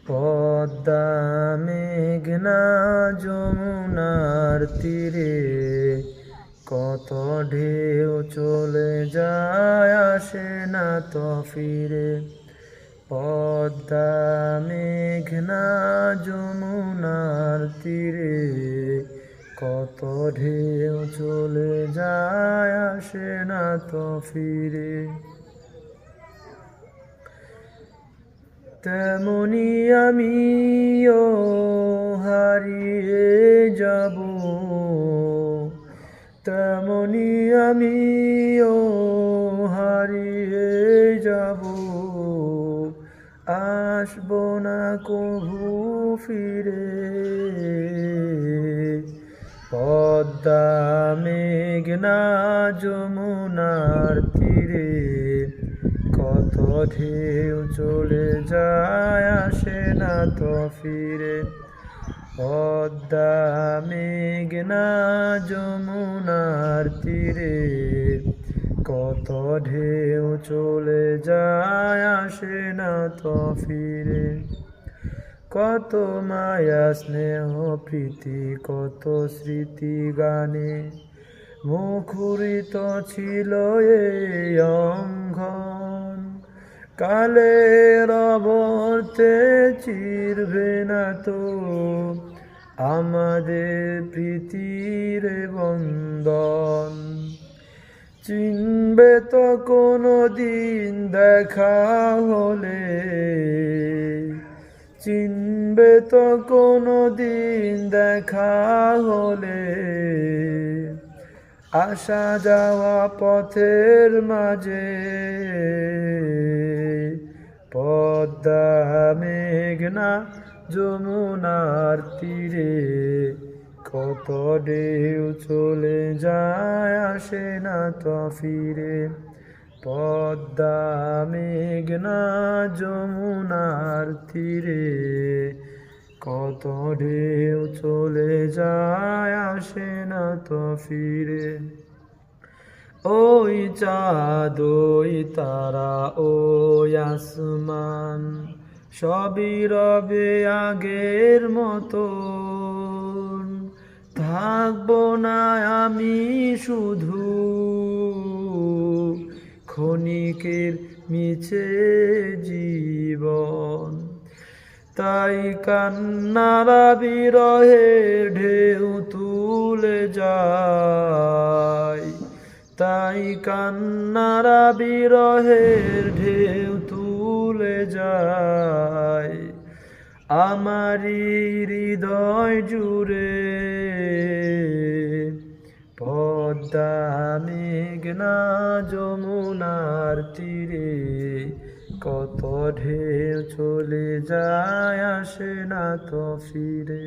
পদ্মা মেঘনা যমুনার তীরে কত ঢেউ চলে যায়, আসে না তো ফিরে। পদ্মা মেঘনা যমুনার তীরে কত ঢেউ চলে যায়, আসে না তো ফিরে। তেমনি আমিও হারিয়ে যাব, তেমনি আমিও হারিয়ে যাব, আসব না কভু ফিরে। পদ্মা মেঘনা যমুনার তীরে কত ঢেউ চলে যায়, আসে না তো ফিরে। পদ্মা মেঘনা যমুনার তীরে কত ঢেউ চলে যায়, আসে না তো ফিরে। কত মায়া স্নেহ প্রীতি কত স্মৃতি গানে মুখরিত ছিল এই অঙ্গন। কালের অবর্তে চিরবে না তো আমাদের প্রীতির বন্ধন। চিনবে তো কোনো দিন দেখা হলে, চিনবে তো কোনো দিন দেখা হলে, আসা যাওয়া পথের মাঝে। পদ্মা মেঘনা যমুনার তীরে কত ঢেউ চলে যায়, আসে না তো ফিরে। পদ্মা মেঘনা যমুনার তীরে কত ঢেউ চলে যায়, আসে না তো ফিরে। ওই চাঁদ ওই তারা ওই আসমান সবই রবে আগের মতো। থাকবো না আমি শুধু ক্ষণিকের মিছে জীবন। তাই কান্নারা বিরহের ঢেউ তুলে যায়, তাই কান্নারা বিরহের ঢেউ তুলে যায় আমারি হৃদয় জুড়ে। পদ্মা মেঘনা যমুনার তীরে কত ঢেউ চলে যায়, আসে না তো ফিরে।